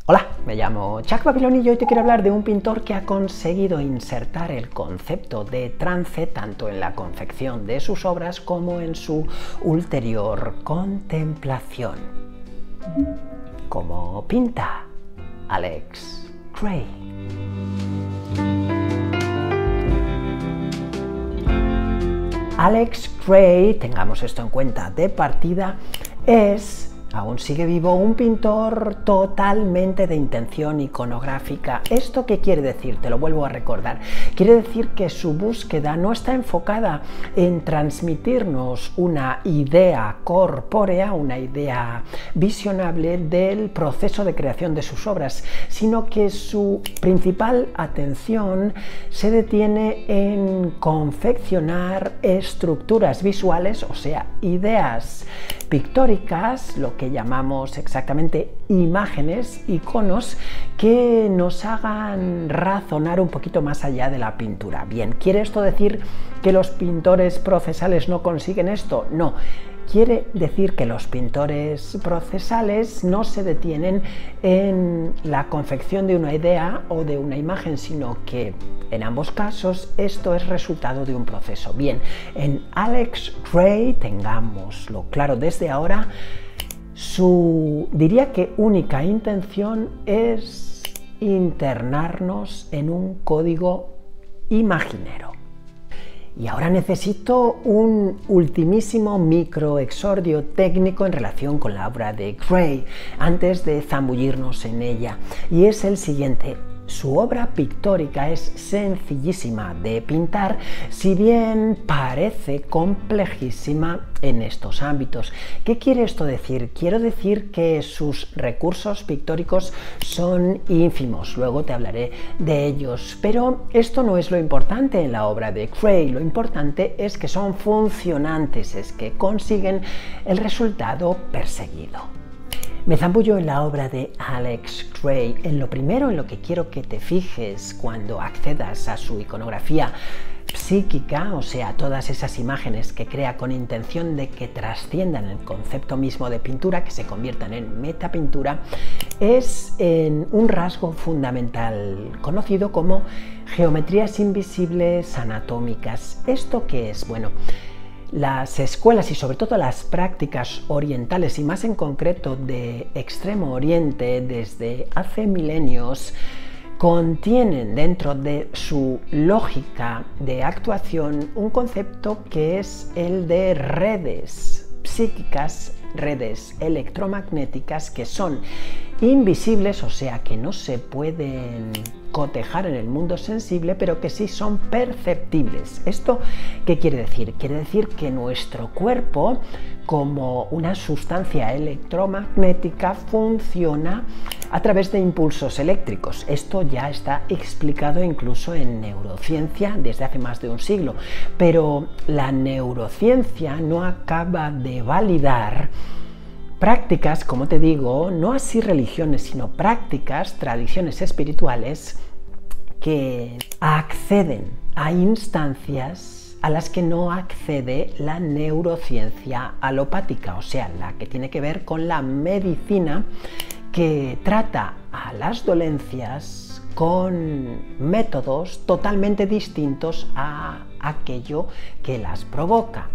Hola, me llamo Chuck Babiloni y hoy te quiero hablar de un pintor que ha conseguido insertar el concepto de trance tanto en la confección de sus obras como en su ulterior contemplación. Como pinta Alex Grey. Alex Grey, tengamos esto en cuenta de partida, aún sigue vivo, un pintor totalmente de intención iconográfica. ¿Esto qué quiere decir? Te lo vuelvo a recordar. Quiere decir que su búsqueda no está enfocada en transmitirnos una idea corpórea, una idea visionable del proceso de creación de sus obras, sino que su principal atención se detiene en confeccionar estructuras visuales, o sea, ideas pictóricas, lo que llamamos exactamente imágenes, iconos, que nos hagan razonar un poquito más allá de la pintura. Bien, ¿quiere esto decir que los pintores procesales no consiguen esto? No. Quiere decir que los pintores procesales no se detienen en la confección de una idea o de una imagen, sino que en ambos casos esto es resultado de un proceso. Bien, en Alex Grey, tengámoslo claro desde ahora, su, diría que única intención es internarnos en un código imaginero. Y ahora necesito un ultimísimo microexordio técnico en relación con la obra de Grey, antes de zambullirnos en ella, y es el siguiente. Su obra pictórica es sencillísima de pintar, si bien parece complejísima en estos ámbitos. ¿Qué quiere esto decir? Quiero decir que sus recursos pictóricos son ínfimos, luego te hablaré de ellos, pero esto no es lo importante en la obra de Grey. Lo importante es que son funcionantes, es que consiguen el resultado perseguido. Me zambullo en la obra de Alex Grey. En lo primero en lo que quiero que te fijes cuando accedas a su iconografía psíquica, o sea, todas esas imágenes que crea con intención de que trasciendan el concepto mismo de pintura, que se conviertan en metapintura, es en un rasgo fundamental conocido como geometrías invisibles anatómicas. ¿Esto qué es? Bueno, las escuelas y sobre todo las prácticas orientales y más en concreto de Extremo Oriente desde hace milenios contienen dentro de su lógica de actuación un concepto que es el de redes psíquicas, redes electromagnéticas que son invisibles, o sea que no se pueden cotejar en el mundo sensible, pero que sí son perceptibles. ¿Esto qué quiere decir? Quiere decir que nuestro cuerpo, como una sustancia electromagnética, funciona a través de impulsos eléctricos. Esto ya está explicado incluso en neurociencia desde hace más de un siglo, pero la neurociencia no acaba de validar prácticas, como te digo, no así religiones, sino prácticas, tradiciones espirituales que acceden a instancias a las que no accede la neurociencia alopática, o sea, la que tiene que ver con la medicina que trata a las dolencias con métodos totalmente distintos a aquello que las provoca.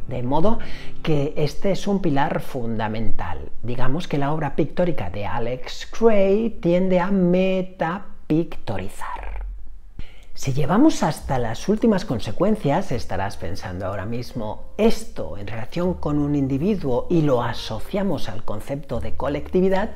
De modo que este es un pilar fundamental. Digamos que la obra pictórica de Alex Grey tiende a metapictorizar. Si llevamos hasta las últimas consecuencias, estarás pensando ahora mismo esto en relación con un individuo y lo asociamos al concepto de colectividad.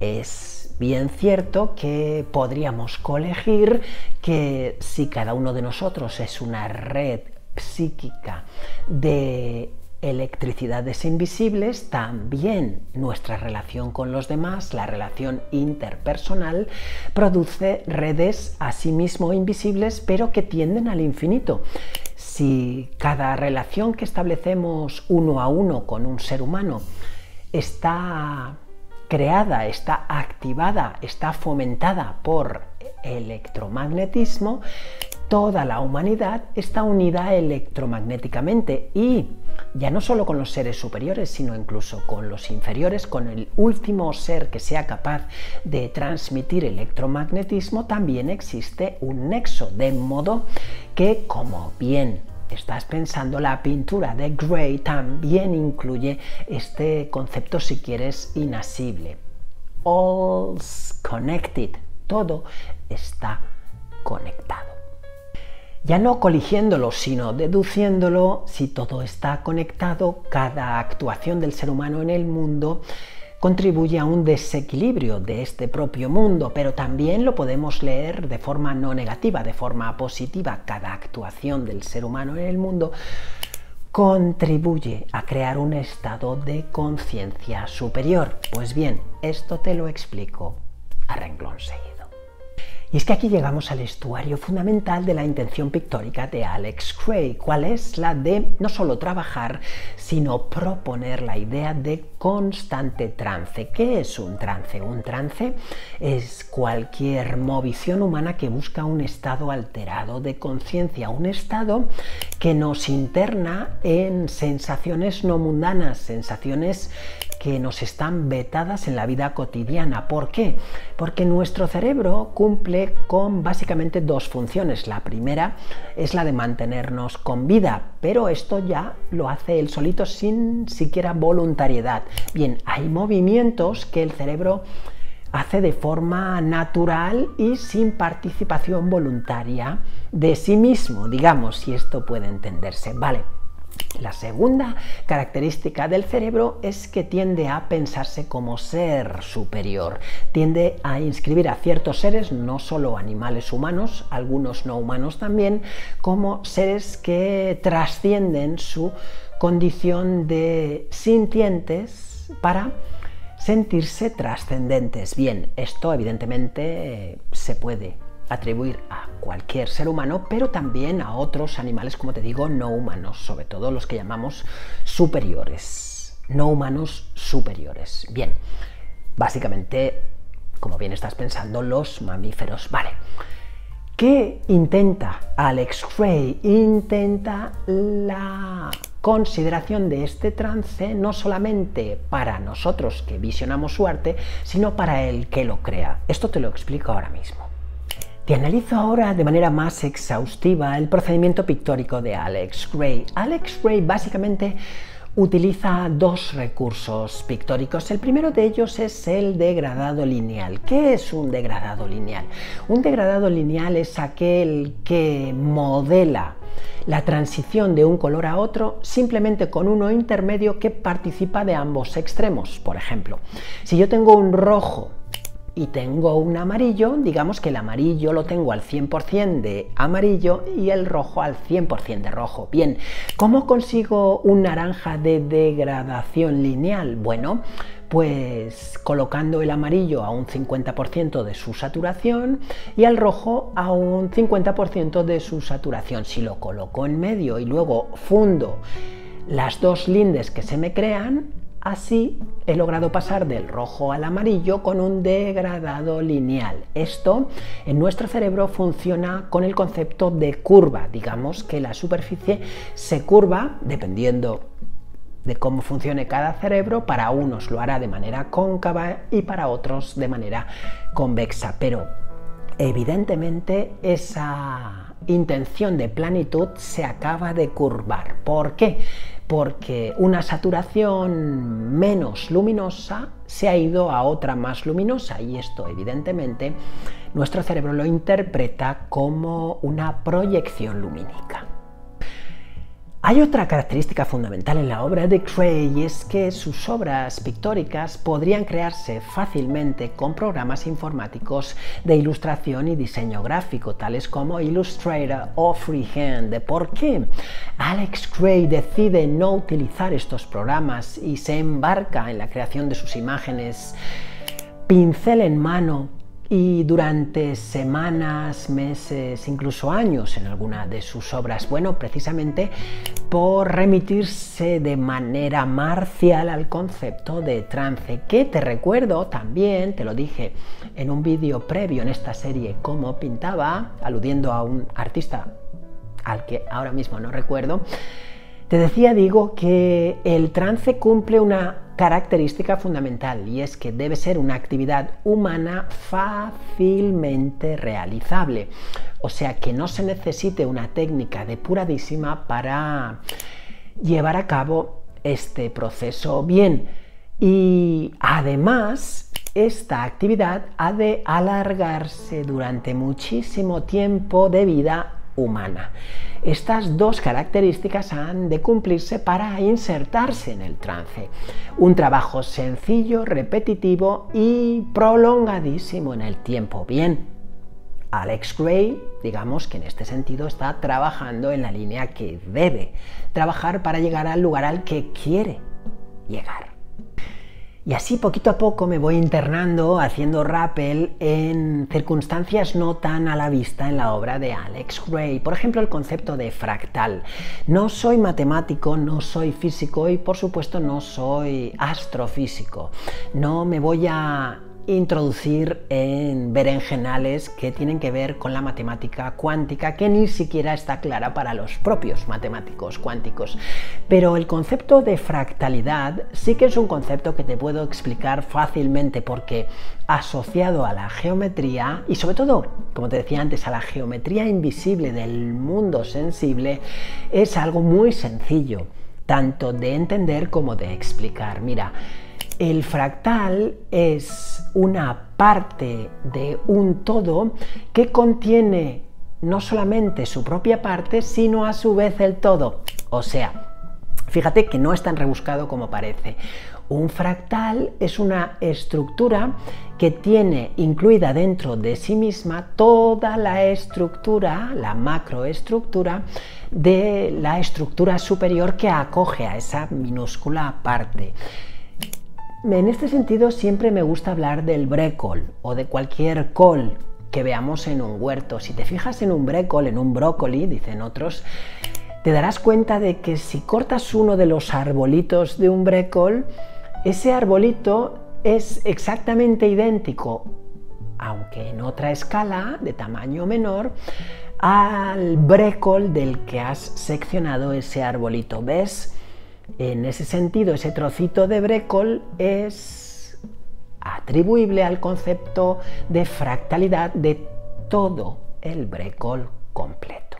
Es bien cierto que podríamos colegir que si cada uno de nosotros es una red psíquica de electricidades invisibles, también nuestra relación con los demás, la relación interpersonal, produce redes asimismo invisibles, pero que tienden al infinito. Si cada relación que establecemos uno a uno con un ser humano está creada, está activada, está fomentada por electromagnetismo, toda la humanidad está unida electromagnéticamente y ya no solo con los seres superiores, sino incluso con los inferiores, con el último ser que sea capaz de transmitir electromagnetismo, también existe un nexo, de modo que, como bien estás pensando, la pintura de Gray también incluye este concepto, si quieres, inasible. All's connected, todo está conectado. Ya no coligiéndolo, sino deduciéndolo, si todo está conectado, cada actuación del ser humano en el mundo contribuye a un desequilibrio de este propio mundo, pero también lo podemos leer de forma no negativa, de forma positiva. Cada actuación del ser humano en el mundo contribuye a crear un estado de conciencia superior. Pues bien, esto te lo explico a renglón seguido. Y es que aquí llegamos al estuario fundamental de la intención pictórica de Alex Gray, cuál es la de no solo trabajar, sino proponer la idea de constante trance. ¿Qué es un trance? Un trance es cualquier movición humana que busca un estado alterado de conciencia, un estado que nos interna en sensaciones no mundanas, sensaciones que nos están vetadas en la vida cotidiana. ¿Por qué? Porque nuestro cerebro cumple con básicamente dos funciones. La primera es la de mantenernos con vida, pero esto ya lo hace él solito sin siquiera voluntariedad. Bien, hay movimientos que el cerebro hace de forma natural y sin participación voluntaria de sí mismo, digamos, si esto puede entenderse. Vale. La segunda característica del cerebro es que tiende a pensarse como ser superior, tiende a inscribir a ciertos seres, no solo animales humanos, algunos no humanos también, como seres que trascienden su condición de sintientes para sentirse trascendentes. Bien, esto evidentemente se puede atribuir a cualquier ser humano, pero también a otros animales, como te digo, no humanos, sobre todo los que llamamos superiores, no humanos superiores. Bien, básicamente, como bien estás pensando, los mamíferos. Vale. ¿Qué intenta Alex Gray? Intenta la consideración de este trance no solamente para nosotros que visionamos su arte, sino para el que lo crea. Esto te lo explico ahora mismo. Te analizo ahora de manera más exhaustiva el procedimiento pictórico de Alex Gray. Alex Gray básicamente utiliza dos recursos pictóricos. El primero de ellos es el degradado lineal. ¿Qué es un degradado lineal? Un degradado lineal es aquel que modela la transición de un color a otro simplemente con uno intermedio que participa de ambos extremos. Por ejemplo, si yo tengo un rojo y tengo un amarillo, digamos que el amarillo lo tengo al 100% de amarillo y el rojo al 100% de rojo. Bien, ¿cómo consigo un naranja de degradación lineal? Bueno, pues colocando el amarillo a un 50% de su saturación y al rojo a un 50% de su saturación. Si lo coloco en medio y luego fundo las dos lindes que se me crean, así he logrado pasar del rojo al amarillo con un degradado lineal. Esto en nuestro cerebro funciona con el concepto de curva. Digamos que la superficie se curva dependiendo de cómo funcione cada cerebro. Para unos lo hará de manera cóncava y para otros de manera convexa. Pero evidentemente esa intención de planitud se acaba de curvar. ¿Por qué? Porque una saturación menos luminosa se ha ido a otra más luminosa y esto evidentemente nuestro cerebro lo interpreta como una proyección lumínica. Hay otra característica fundamental en la obra de Gray y es que sus obras pictóricas podrían crearse fácilmente con programas informáticos de ilustración y diseño gráfico, tales como Illustrator o Freehand. ¿Por qué Alex Gray decide no utilizar estos programas y se embarca en la creación de sus imágenes pincel en mano y durante semanas, meses, incluso años en alguna de sus obras. Bueno, precisamente por remitirse de manera marcial al concepto de trance, que te recuerdo también, te lo dije en un vídeo previo en esta serie, Cómo pintaba, aludiendo a un artista al que ahora mismo no recuerdo. Te decía, digo, que el trance cumple una característica fundamental, y es que debe ser una actividad humana fácilmente realizable. O sea, que no se necesite una técnica depuradísima para llevar a cabo este proceso bien. Y además, esta actividad ha de alargarse durante muchísimo tiempo de vida humana. Estas dos características han de cumplirse para insertarse en el trance. Un trabajo sencillo, repetitivo y prolongadísimo en el tiempo. Bien, Alex Grey, digamos que en este sentido está trabajando en la línea que debe trabajar para llegar al lugar al que quiere llegar. Y así poquito a poco me voy internando, haciendo rappel en circunstancias no tan a la vista en la obra de Alex Grey. Por ejemplo, el concepto de fractal. No soy matemático, no soy físico y por supuesto no soy astrofísico. No me voy a introducir en berenjenales que tienen que ver con la matemática cuántica, que ni siquiera está clara para los propios matemáticos cuánticos. Pero el concepto de fractalidad sí que es un concepto que te puedo explicar fácilmente, porque asociado a la geometría y sobre todo, como te decía antes, a la geometría invisible del mundo sensible, es algo muy sencillo, tanto de entender como de explicar. Mira, el fractal es una parte de un todo que contiene no solamente su propia parte, sino a su vez el todo. O sea, fíjate que no es tan rebuscado como parece. Un fractal es una estructura que tiene incluida dentro de sí misma toda la estructura, la macroestructura de la estructura superior que acoge a esa minúscula parte. En este sentido siempre me gusta hablar del brécol o de cualquier col que veamos en un huerto. Si te fijas en un brécol, en un brócoli, dicen otros, te darás cuenta de que si cortas uno de los arbolitos de un brécol, ese arbolito es exactamente idéntico, aunque en otra escala de tamaño menor, al brécol del que has seccionado ese arbolito. ¿Ves? En ese sentido, ese trocito de brécol es atribuible al concepto de fractalidad de todo el brécol completo.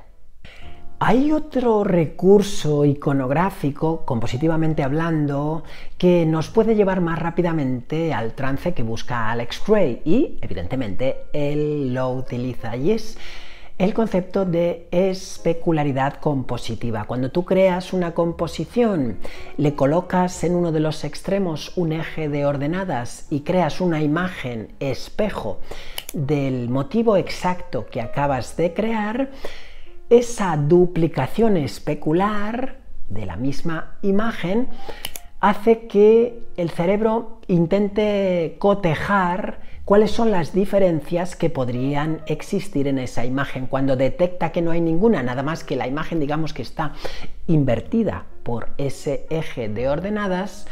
Hay otro recurso iconográfico, compositivamente hablando, que nos puede llevar más rápidamente al trance que busca Alex Grey, y evidentemente él lo utiliza, y es el concepto de especularidad compositiva. Cuando tú creas una composición, le colocas en uno de los extremos un eje de ordenadas y creas una imagen espejo del motivo exacto que acabas de crear, esa duplicación especular de la misma imagen hace que el cerebro intente cotejar cuáles son las diferencias que podrían existir en esa imagen. Cuando detecta que no hay ninguna, nada más que la imagen, digamos que está invertida por ese eje de ordenadas,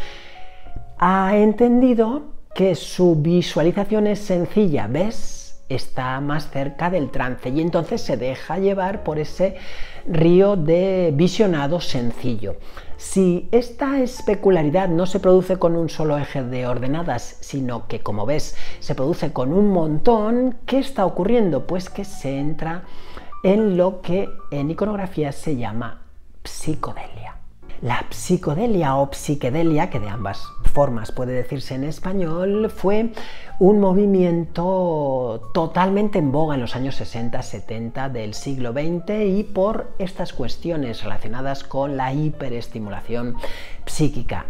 ha entendido que su visualización es sencilla, ¿ves? Está más cerca del trance y entonces se deja llevar por ese río de visionado sencillo. Si esta especularidad no se produce con un solo eje de ordenadas, sino que, como ves, se produce con un montón, ¿qué está ocurriendo? Pues que se entra en lo que en iconografía se llama psicodelia. La psicodelia o psiquedelia, que de ambas formas puede decirse en español, fue un movimiento totalmente en boga en los años 60-70 del siglo XX, y por estas cuestiones relacionadas con la hiperestimulación psíquica.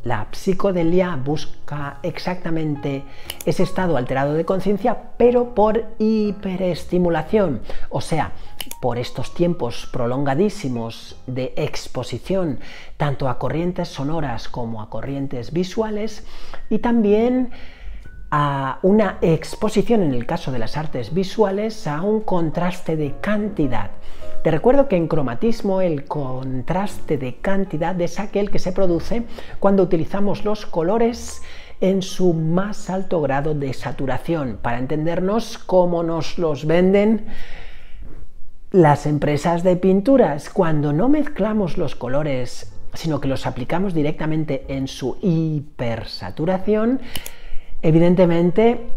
La psicodelia busca exactamente ese estado alterado de conciencia, pero por hiperestimulación, o sea, por estos tiempos prolongadísimos de exposición tanto a corrientes sonoras como a corrientes visuales, y también a una exposición, en el caso de las artes visuales, a un contraste de cantidad. Te recuerdo que en cromatismo el contraste de cantidad es aquel que se produce cuando utilizamos los colores en su más alto grado de saturación. Para entendernos, cómo nos los venden las empresas de pinturas, cuando no mezclamos los colores, sino que los aplicamos directamente en su hipersaturación, evidentemente,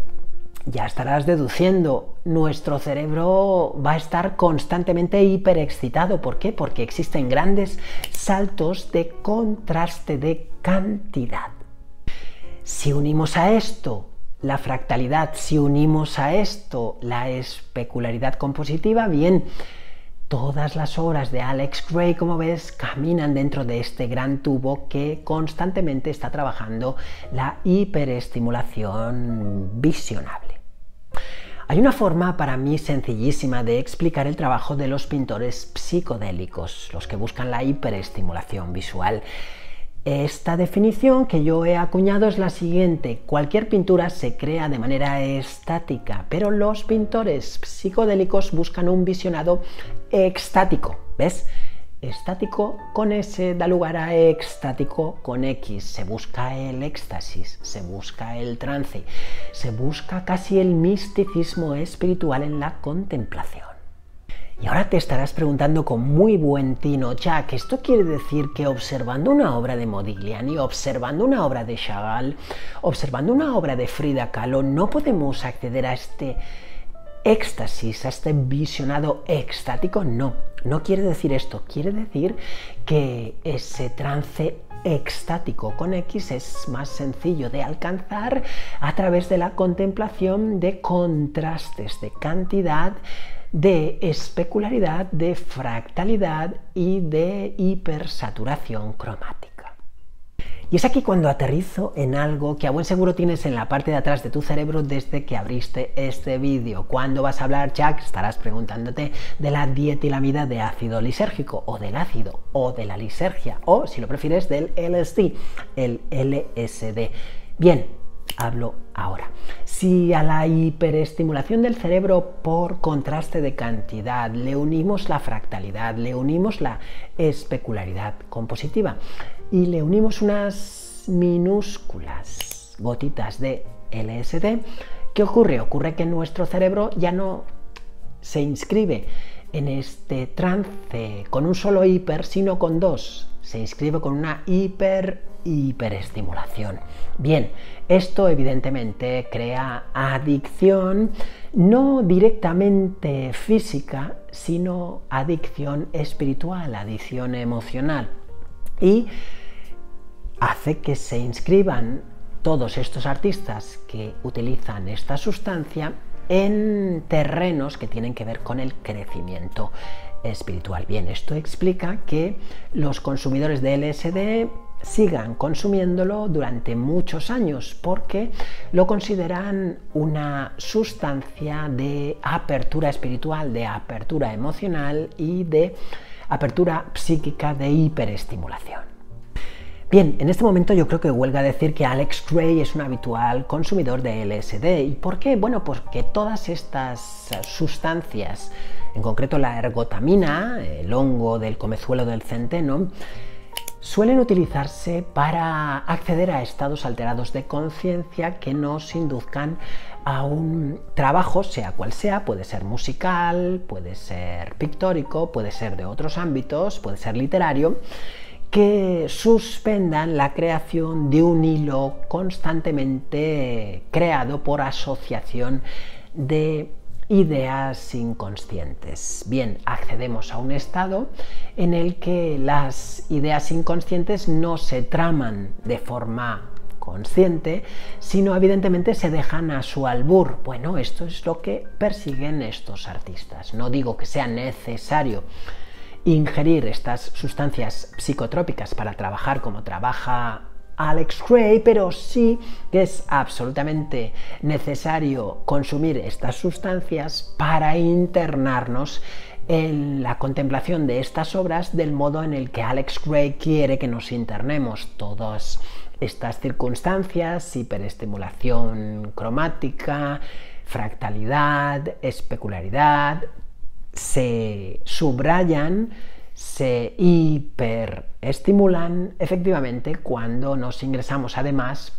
ya estarás deduciendo, nuestro cerebro va a estar constantemente hiperexcitado. ¿Por qué? Porque existen grandes saltos de contraste de cantidad. Si unimos a esto la fractalidad, si unimos a esto la especularidad compositiva, bien, todas las obras de Alex Grey, como ves, caminan dentro de este gran tubo que constantemente está trabajando la hiperestimulación visionable. Hay una forma para mí sencillísima de explicar el trabajo de los pintores psicodélicos, los que buscan la hiperestimulación visual. Esta definición que yo he acuñado es la siguiente: cualquier pintura se crea de manera estática, pero los pintores psicodélicos buscan un visionado extático. ¿Ves? Estático con S da lugar a extático con X. Se busca el éxtasis, se busca el trance, se busca casi el misticismo espiritual en la contemplación. Y ahora te estarás preguntando con muy buen tino: Jack, ¿esto quiere decir que observando una obra de Modigliani, observando una obra de Chagall, observando una obra de Frida Kahlo, no podemos acceder a este éxtasis, a este visionado extático? No, no quiere decir esto. Quiere decir que ese trance extático con X es más sencillo de alcanzar a través de la contemplación de contrastes de cantidad, de especularidad, de fractalidad y de hipersaturación cromática. Y es aquí cuando aterrizo en algo que a buen seguro tienes en la parte de atrás de tu cerebro desde que abriste este vídeo. ¿Cuándo vas a hablar, Jack? Estarás preguntándote de la dietilamida de ácido lisérgico, o del ácido, o de la lisergia, o, si lo prefieres, del LSD, el LSD. Bien, hablo ahora. Si a la hiperestimulación del cerebro por contraste de cantidad le unimos la fractalidad, le unimos la especularidad compositiva y le unimos unas minúsculas gotitas de LSD, ¿qué ocurre? Ocurre que nuestro cerebro ya no se inscribe en este trance con un solo hiper, sino con dos. Se inscribe con una hiperestimulación. Bien, esto evidentemente crea adicción, no directamente física, sino adicción espiritual, adicción emocional. Y hace que se inscriban todos estos artistas que utilizan esta sustancia en terrenos que tienen que ver con el crecimiento espiritual. Bien, esto explica que los consumidores de LSD sigan consumiéndolo durante muchos años porque lo consideran una sustancia de apertura espiritual, de apertura emocional y de apertura psíquica, de hiperestimulación. Bien, en este momento yo creo que huelga decir que Alex Grey es un habitual consumidor de LSD. ¿Y por qué? Bueno, porque todas estas sustancias, en concreto la ergotamina, el hongo del comezuelo del centeno, suelen utilizarse para acceder a estados alterados de conciencia que nos induzcan a un trabajo, sea cual sea. Puede ser musical, puede ser pictórico, puede ser de otros ámbitos, puede ser literario, que suspendan la creación de un hilo constantemente creado por asociación de ideas inconscientes. Bien, accedemos a un estado en el que las ideas inconscientes no se traman de forma consciente, sino evidentemente se dejan a su albur. Bueno, esto es lo que persiguen estos artistas. No digo que sea necesario ingerir estas sustancias psicotrópicas para trabajar como trabaja Alex Grey, pero sí que es absolutamente necesario consumir estas sustancias para internarnos en la contemplación de estas obras del modo en el que Alex Grey quiere que nos internemos. Todas Estas circunstancias, hiperestimulación cromática, fractalidad, especularidad, se subrayan, se hiperestimulan efectivamente cuando nos ingresamos además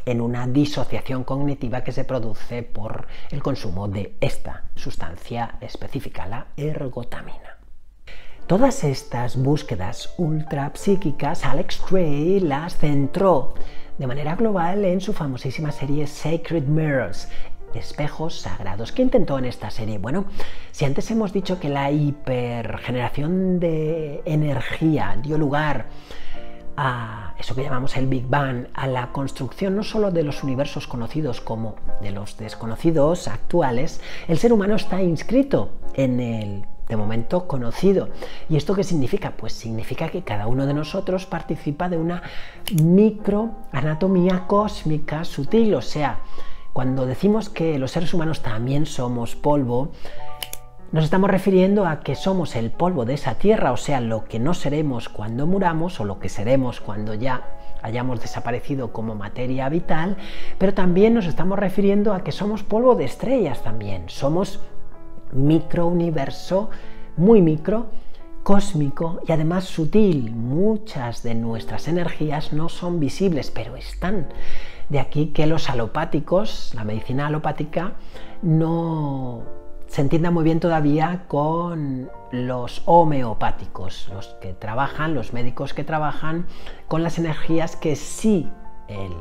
en una disociación cognitiva que se produce por el consumo de esta sustancia específica, la ergotamina. Todas estas búsquedas ultrapsíquicas, Alex Gray las centró de manera global en su famosísima serie Sacred Mirrors, espejos sagrados. ¿Qué intentó en esta serie? Bueno, si antes hemos dicho que la hipergeneración de energía dio lugar a eso que llamamos el Big Bang, a la construcción no solo de los universos conocidos como de los desconocidos actuales, el ser humano está inscrito en el de momento conocido. ¿Y esto qué significa? Pues significa que cada uno de nosotros participa de una microanatomía cósmica sutil. O sea, cuando decimos que los seres humanos también somos polvo, nos estamos refiriendo a que somos el polvo de esa tierra, o sea, lo que no seremos cuando muramos o lo que seremos cuando ya hayamos desaparecido como materia vital, pero también nos estamos refiriendo a que somos polvo de estrellas también, somos microuniverso, muy micro, cósmico y además sutil. Muchas de nuestras energías no son visibles, pero están. De aquí que los alopáticos, la medicina alopática, no se entienda muy bien todavía con los homeopáticos, los médicos que trabajan con las energías que sí el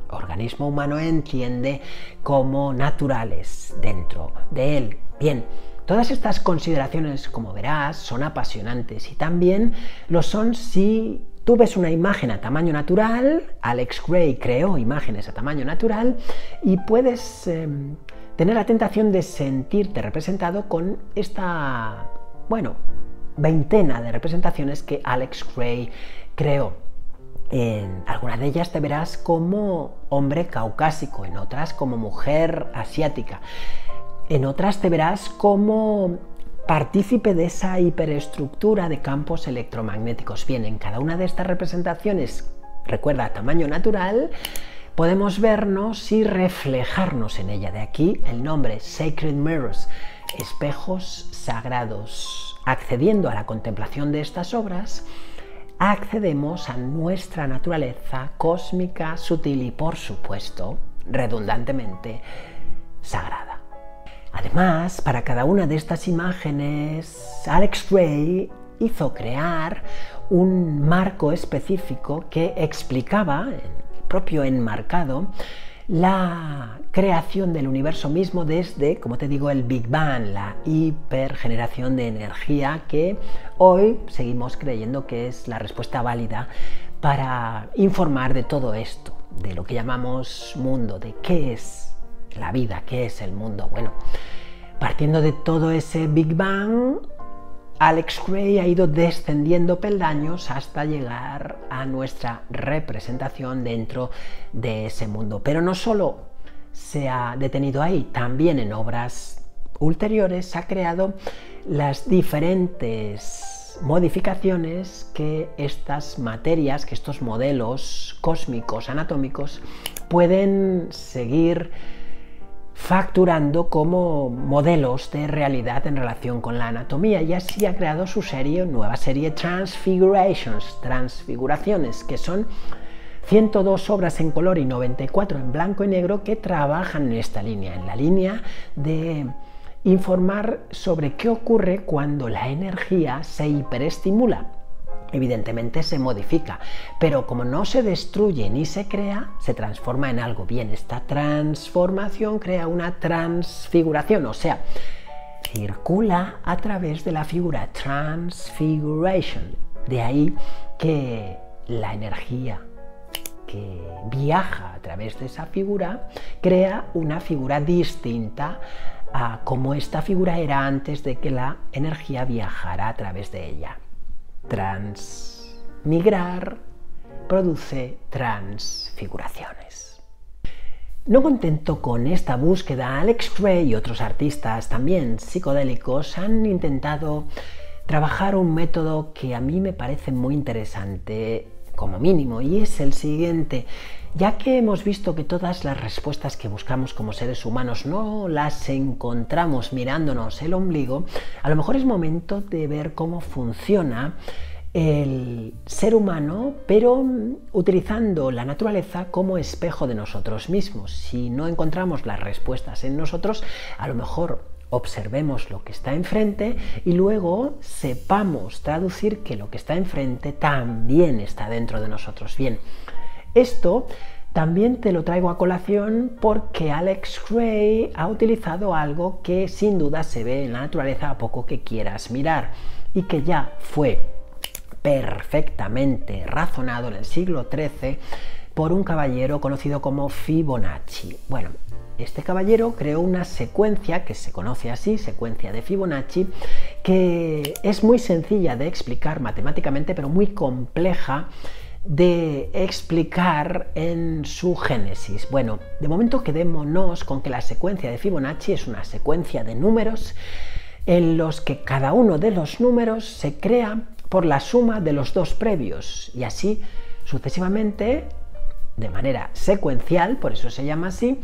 organismo humano entiende como naturales dentro de él. Bien, todas estas consideraciones, como verás, son apasionantes y también lo son si tú ves una imagen a tamaño natural. Alex Gray creó imágenes a tamaño natural y puedes tener la tentación de sentirte representado con esta, veintena de representaciones que Alex Gray creó. En algunas de ellas te verás como hombre caucásico, en otras como mujer asiática, en otras te verás como partícipe de esa hiperestructura de campos electromagnéticos. Bien, en cada una de estas representaciones, recuerda, a tamaño natural, podemos vernos y reflejarnos en ella. De aquí el nombre Sacred Mirrors, espejos sagrados. Accediendo a la contemplación de estas obras, accedemos a nuestra naturaleza cósmica, sutil y, por supuesto, redundantemente, sagrada. Además, para cada una de estas imágenes, Alex Gray hizo crear un marco específico que explicaba, propio enmarcado, la creación del universo mismo desde, como te digo, el Big Bang, la hipergeneración de energía, que hoy seguimos creyendo que es la respuesta válida para informar de todo esto, de lo que llamamos mundo, de qué es la vida, qué es el mundo. Bueno, partiendo de todo ese Big Bang, Alex Gray ha ido descendiendo peldaños hasta llegar a nuestra representación dentro de ese mundo. Pero no solo se ha detenido ahí, también en obras ulteriores ha creado las diferentes modificaciones que estas materias, que estos modelos cósmicos, anatómicos, pueden seguir facturando como modelos de realidad en relación con la anatomía, y así ha creado su nueva serie Transfigurations, transfiguraciones, que son 102 obras en color y 94 en blanco y negro que trabajan en esta línea, en la línea de informar sobre qué ocurre cuando la energía se hiperestimula. Evidentemente se modifica, pero como no se destruye ni se crea, se transforma en algo. Bien, esta transformación crea una transfiguración, o sea, circula a través de la figura Transfiguration. De ahí que la energía que viaja a través de esa figura crea una figura distinta a como esta figura era antes de que la energía viajara a través de ella. Transmigrar produce transfiguraciones. No contento con esta búsqueda, Alex Gray y otros artistas también psicodélicos han intentado trabajar un método que a mí me parece muy interesante, como mínimo, y es el siguiente. Ya que hemos visto que todas las respuestas que buscamos como seres humanos no las encontramos mirándonos el ombligo, a lo mejor es momento de ver cómo funciona el ser humano, pero utilizando la naturaleza como espejo de nosotros mismos. Si no encontramos las respuestas en nosotros, a lo mejor observemos lo que está enfrente y luego sepamos traducir que lo que está enfrente también está dentro de nosotros. Bien, esto también te lo traigo a colación porque Alex Gray ha utilizado algo que sin duda se ve en la naturaleza a poco que quieras mirar y que ya fue perfectamente razonado en el siglo XIII por un caballero conocido como Fibonacci. Bueno, este caballero creó una secuencia que se conoce así, secuencia de Fibonacci, que es muy sencilla de explicar matemáticamente, pero muy compleja de explicar en su génesis. Bueno, de momento quedémonos con que la secuencia de Fibonacci es una secuencia de números en los que cada uno de los números se crea por la suma de los dos previos y así sucesivamente, de manera secuencial, por eso se llama así,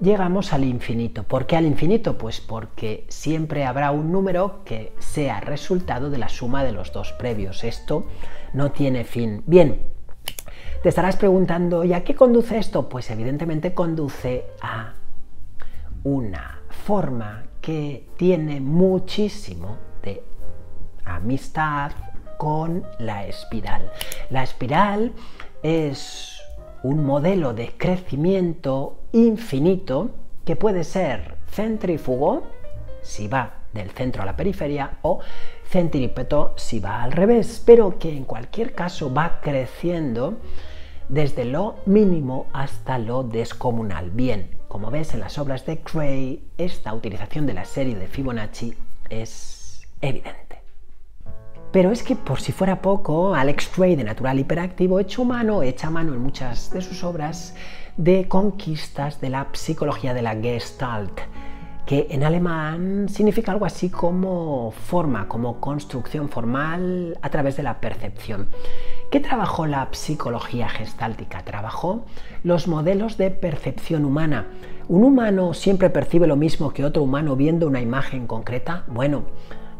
llegamos al infinito. ¿Por qué al infinito? Pues porque siempre habrá un número que sea resultado de la suma de los dos previos. Esto no tiene fin. Bien, te estarás preguntando, ¿y a qué conduce esto? Pues evidentemente conduce a una forma que tiene muchísimo de amistad con la espiral. La espiral es un modelo de crecimiento infinito que puede ser centrífugo si va del centro a la periferia o centrípeto si va al revés, pero que en cualquier caso va creciendo desde lo mínimo hasta lo descomunal. Bien, como ves en las obras de Gray, esta utilización de la serie de Fibonacci es evidente. Pero es que por si fuera poco, Alex Gray de Natural Hiperactivo echa mano en muchas de sus obras de conquistas de la psicología de la Gestalt, que en alemán significa algo así como forma, como construcción formal a través de la percepción. ¿Qué trabajó la psicología gestáltica? Trabajó los modelos de percepción humana. ¿Un humano siempre percibe lo mismo que otro humano viendo una imagen concreta? Bueno,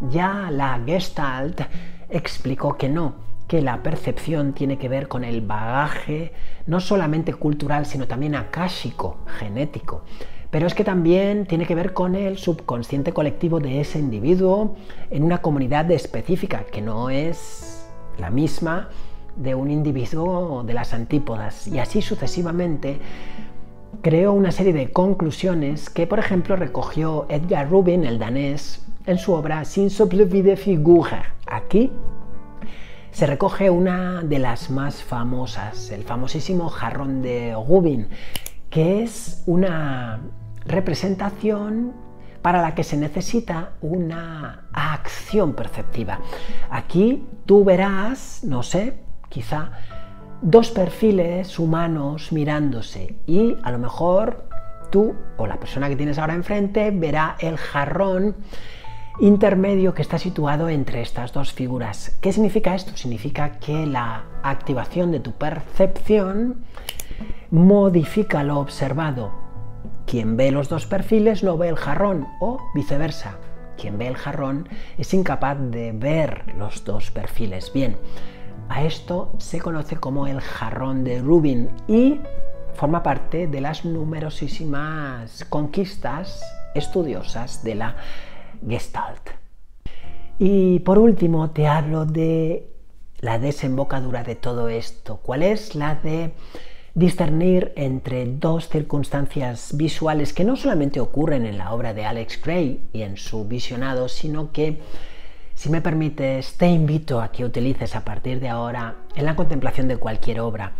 ya la Gestalt explicó que no, que la percepción tiene que ver con el bagaje no solamente cultural, sino también akáshico, genético. Pero es que también tiene que ver con el subconsciente colectivo de ese individuo en una comunidad específica, que no es la misma de un individuo de las antípodas. Y así sucesivamente creó una serie de conclusiones que, por ejemplo, recogió Edgar Rubin, el danés, en su obra Sin simple vie de figure. Aquí se recoge una de las más famosas, el famosísimo jarrón de Rubin, que es una representación para la que se necesita una acción perceptiva. Aquí tú verás, no sé, quizá dos perfiles humanos mirándose y a lo mejor tú o la persona que tienes ahora enfrente verá el jarrón intermedio que está situado entre estas dos figuras. ¿Qué significa esto? Significa que la activación de tu percepción modifica lo observado. Quien ve los dos perfiles no ve el jarrón o viceversa. Quien ve el jarrón es incapaz de ver los dos perfiles. Bien, a esto se conoce como el jarrón de Rubin y forma parte de las numerosísimas conquistas estudiosas de la Gestalt. Y por último te hablo de la desembocadura de todo esto. ¿Cuál es? La de discernir entre dos circunstancias visuales que no solamente ocurren en la obra de Alex Gray y en su visionado, sino que, si me permites, te invito a que utilices a partir de ahora en la contemplación de cualquier obra.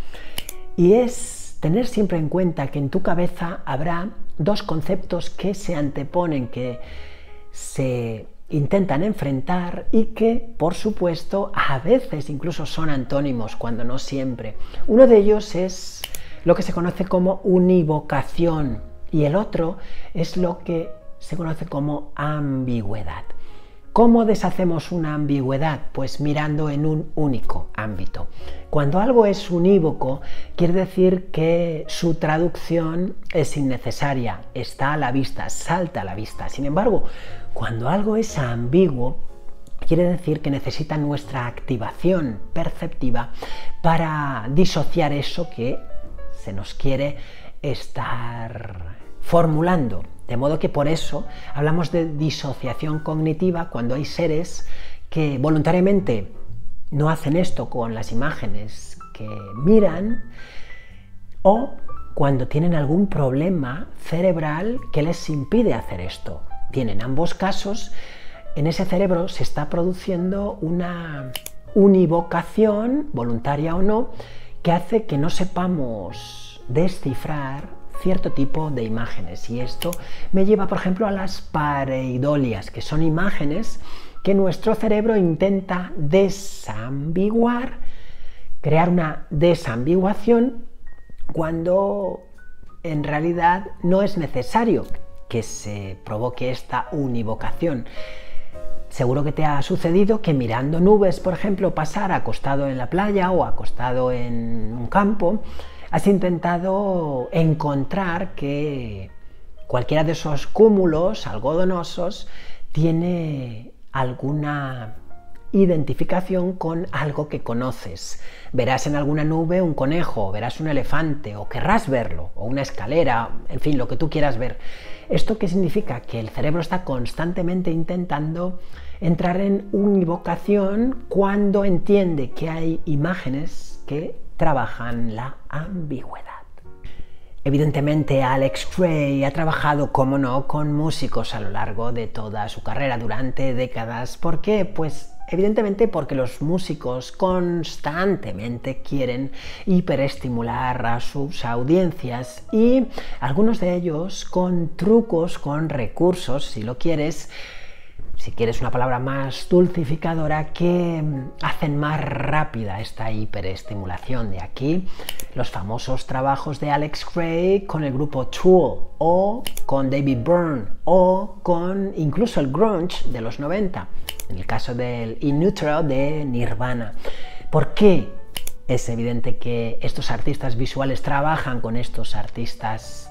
Y es tener siempre en cuenta que en tu cabeza habrá dos conceptos que se anteponen, que se intentan enfrentar y que, por supuesto, a veces incluso son antónimos, cuando no siempre. Uno de ellos es lo que se conoce como univocación y el otro es lo que se conoce como ambigüedad. ¿Cómo deshacemos una ambigüedad? Pues mirando en un único ámbito. Cuando algo es unívoco, quiere decir que su traducción es innecesaria, está a la vista, salta a la vista. Sin embargo, cuando algo es ambiguo, quiere decir que necesita nuestra activación perceptiva para disociar eso que se nos quiere estar formulando. De modo que por eso hablamos de disociación cognitiva cuando hay seres que voluntariamente no hacen esto con las imágenes que miran, o cuando tienen algún problema cerebral que les impide hacer esto. Bien, en ambos casos, en ese cerebro se está produciendo una univocación, voluntaria o no, que hace que no sepamos descifrar cierto tipo de imágenes, y esto me lleva, por ejemplo, a las pareidolias, que son imágenes que nuestro cerebro intenta desambiguar, crear una desambiguación, cuando en realidad no es necesario que se provoque esta univocación. Seguro que te ha sucedido que mirando nubes, por ejemplo, pasar acostado en la playa o acostado en un campo, has intentado encontrar que cualquiera de esos cúmulos algodonosos tiene alguna identificación con algo que conoces. Verás en alguna nube un conejo, verás un elefante, o querrás verlo, o una escalera, en fin, lo que tú quieras ver. ¿Esto qué significa? Que el cerebro está constantemente intentando entrar en univocación cuando entiende que hay imágenes que trabajan la ambigüedad. Evidentemente, Alex Grey ha trabajado, como no, con músicos a lo largo de toda su carrera, durante décadas. ¿Por qué? Pues evidentemente porque los músicos constantemente quieren hiperestimular a sus audiencias, y algunos de ellos con trucos, con recursos, si lo quieres, si quieres una palabra más dulcificadora, que hacen más rápida esta hiperestimulación. De aquí los famosos trabajos de Alex Grey con el grupo Tool, o con David Byrne, o con incluso el grunge de los 90, en el caso del In Utero de Nirvana. ¿Por qué? Es evidente que estos artistas visuales trabajan con estos artistas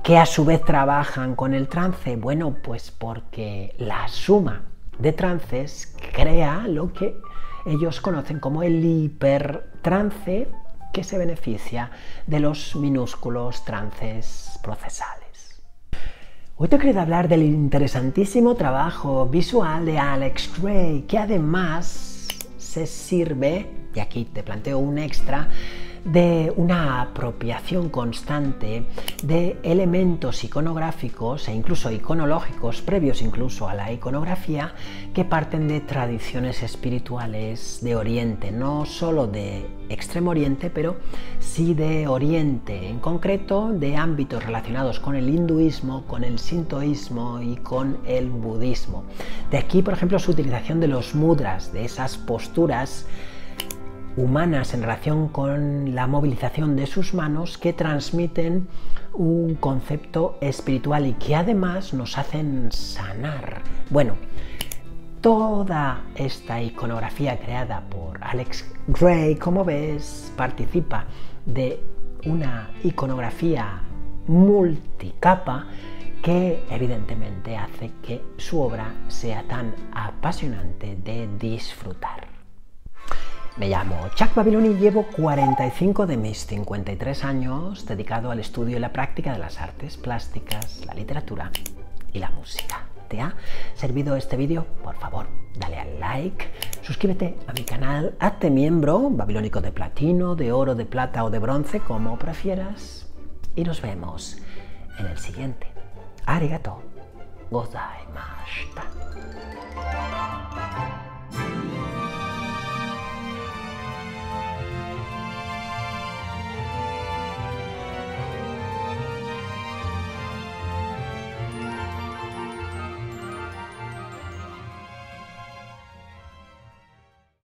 que a su vez trabajan con el trance. Bueno, pues porque la suma de trances crea lo que ellos conocen como el hipertrance, que se beneficia de los minúsculos trances procesales. Hoy te he querido hablar del interesantísimo trabajo visual de Alex Grey, que además se sirve, y aquí te planteo un extra, de una apropiación constante de elementos iconográficos e incluso iconológicos, previos incluso a la iconografía, que parten de tradiciones espirituales de Oriente, no solo de Extremo Oriente, pero sí de Oriente, en concreto de ámbitos relacionados con el hinduismo, con el sintoísmo y con el budismo. De aquí, por ejemplo, su utilización de los mudras, de esas posturas humanas en relación con la movilización de sus manos, que transmiten un concepto espiritual y que además nos hacen sanar. Bueno, toda esta iconografía creada por Alex Grey, como ves, participa de una iconografía multicapa que evidentemente hace que su obra sea tan apasionante de disfrutar. Me llamo Chuck Babiloni y llevo 45 de mis 53 años dedicado al estudio y la práctica de las artes plásticas, la literatura y la música. ¿Te ha servido este vídeo? Por favor, dale al like, suscríbete a mi canal, hazte miembro, babilónico de platino, de oro, de plata o de bronce, como prefieras, y nos vemos en el siguiente. Arigato gozaimashita.